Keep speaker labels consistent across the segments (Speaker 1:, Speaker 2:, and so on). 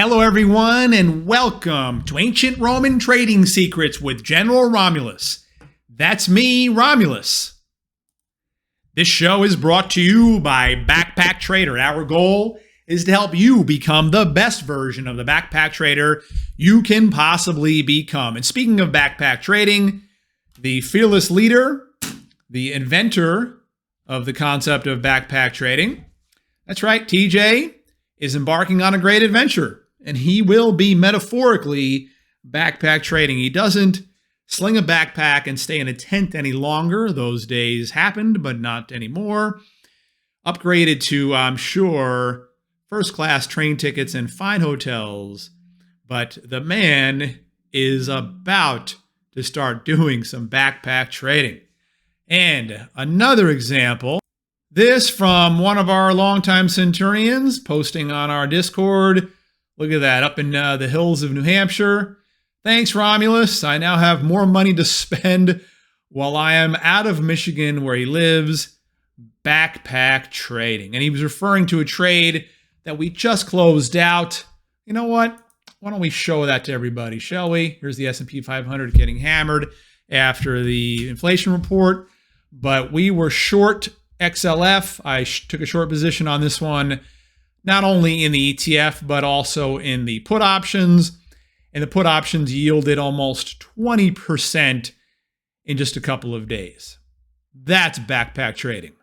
Speaker 1: Hello everyone and welcome to Ancient Roman Trading Secrets with General Romulus. That's me, Romulus. This show is brought to you by Backpack Trader. Our goal is to help you become the best version of the backpack trader you can possibly become. And speaking of backpack trading, the fearless leader, the inventor of the concept of backpack trading, that's right, TJ is embarking on a great adventure. And he will be metaphorically backpack trading. He doesn't sling a backpack and stay in a tent any longer. Those days happened, but not anymore. Upgraded to, I'm sure, first-class train tickets and fine hotels. But the man is about to start doing some backpack trading. And another example, this from one of our longtime centurions posting on our Discord. Look at that, up in the hills of New Hampshire. Thanks, Romulus. I now have more money to spend while I am out of Michigan, where he lives, backpack trading. And he was referring to a trade that we just closed out. You know what? Why don't we show that to everybody, shall we? Here's the S&P 500 getting hammered after the inflation report. But we were short XLF. I took a short position on this one, not only in the ETF, but also in the put options. And the put options yielded almost 20% in just a couple of days. That's backpack trading.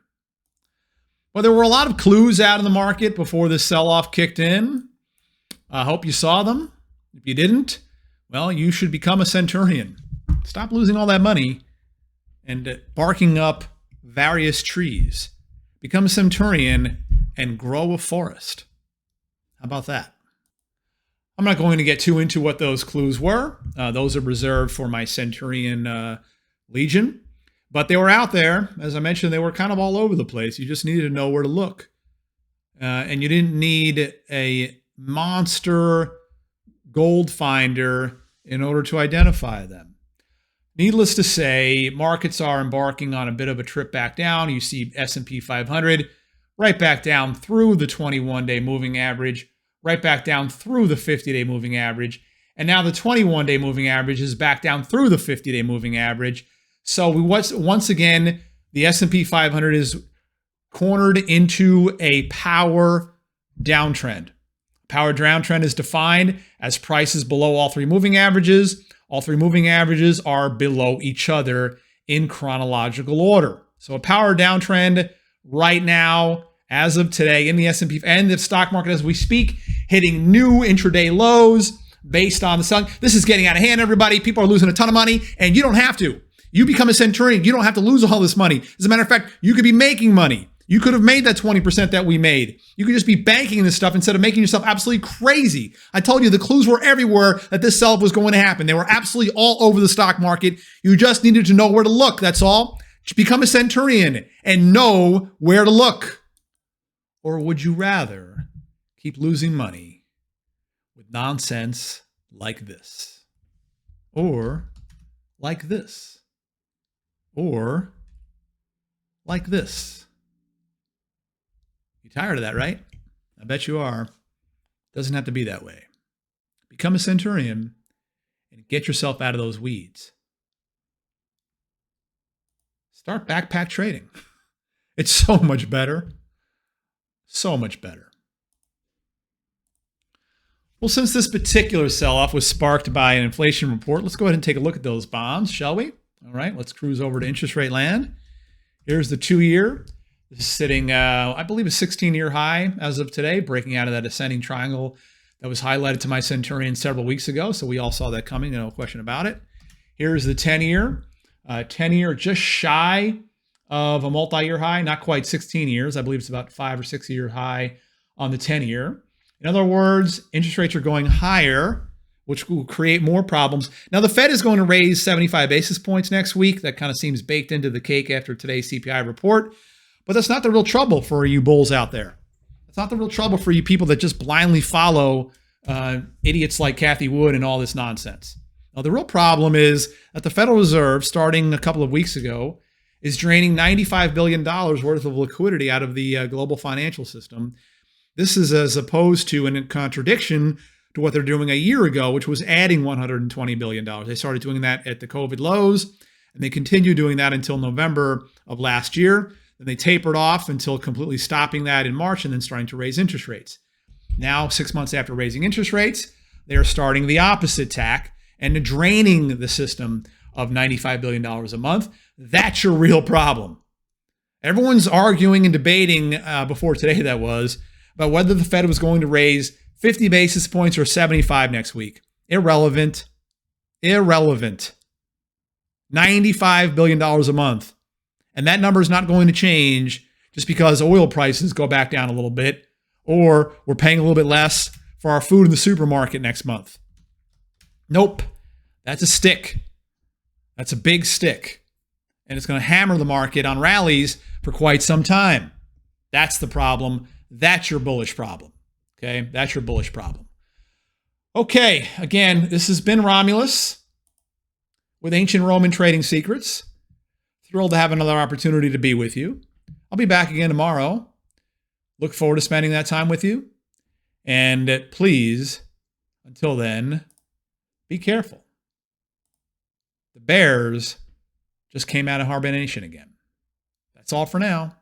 Speaker 1: Well, there were a lot of clues out in the market before this sell-off kicked in. I hope you saw them. If you didn't, well, you should become a centurion. Stop losing all that money and barking up various trees. Become a centurion and grow a forest. How about that? I'm not going to get too into what those clues were. Those are reserved for my Centurion Legion. But they were out there. As I mentioned, they were kind of all over the place. You just needed to know where to look. And you didn't need a monster gold finder in order to identify them. Needless to say, markets are embarking on a bit of a trip back down. You see S&P 500 right back down through the 21-day moving average, right back down through the 50-day moving average, and now the 21-day moving average is back down through the 50-day moving average. So once again, the S&P 500 is cornered into a power downtrend. Power downtrend is defined as prices below all three moving averages. All three moving averages are below each other in chronological order. So a power downtrend right now, as of today, in the S&P and the stock market as we speak, hitting new intraday lows based on the sun. This is getting out of hand, everybody. People are losing a ton of money, and you don't have to. You become a centurion. You don't have to lose all this money. As a matter of fact, you could be making money. You could have made that 20% that we made. You could just be banking this stuff instead of making yourself absolutely crazy. I told you the clues were everywhere that this sell-off was going to happen. They were absolutely all over the stock market. You just needed to know where to look. That's all. Just become a centurion and know where to look. Or would you rather keep losing money with nonsense like this? Or like this? Or like this? You're tired of that, right? I bet you are. Doesn't have to be that way. Become a centurion and get yourself out of those weeds. Start backpack trading. It's so much better. So much better. Well, since this particular sell-off was sparked by an inflation report, let's go ahead and take a look at those bonds, shall we? All right, let's cruise over to interest rate land. Here's the 2-year. This is sitting, I believe, a 16-year high as of today, breaking out of that ascending triangle that was highlighted to my Centurion several weeks ago. So we all saw that coming, no question about it. Here's the 10-year. 10-year just shy of a multi-year high, not quite 16 years. I believe it's about 5 or 6 year high on the 10-year. In other words, interest rates are going higher, which will create more problems. Now, the Fed is going to raise 75 basis points next week. That kind of seems baked into the cake after today's CPI report. But that's not the real trouble for you bulls out there. It's not the real trouble for you people that just blindly follow idiots like Cathie Wood and all this nonsense. Now, the real problem is that the Federal Reserve, starting a couple of weeks ago, is draining $95 billion worth of liquidity out of the global financial system. This is as opposed to, and in contradiction to what they're doing a year ago, which was adding $120 billion. They started doing that at the COVID lows, and they continued doing that until November of last year. Then they tapered off until completely stopping that in March and then starting to raise interest rates. Now, 6 months after raising interest rates, they are starting the opposite tack and draining the system of $95 billion a month. That's your real problem. Everyone's arguing and debating before today, that was, about whether the Fed was going to raise 50 basis points or 75 next week. Irrelevant. $95 billion a month. And that number is not going to change just because oil prices go back down a little bit, or we're paying a little bit less for our food in the supermarket next month. Nope. That's a stick. That's a big stick. And it's going to hammer the market on rallies for quite some time. That's the problem. That's your bullish problem. Okay? That's your bullish problem. Okay. Again, this has been Romulus with Ancient Roman Trading Secrets. Thrilled to have another opportunity to be with you. I'll be back again tomorrow. Look forward to spending that time with you. And please, until then, be careful. The bears just came out of hibernation again. That's all for now.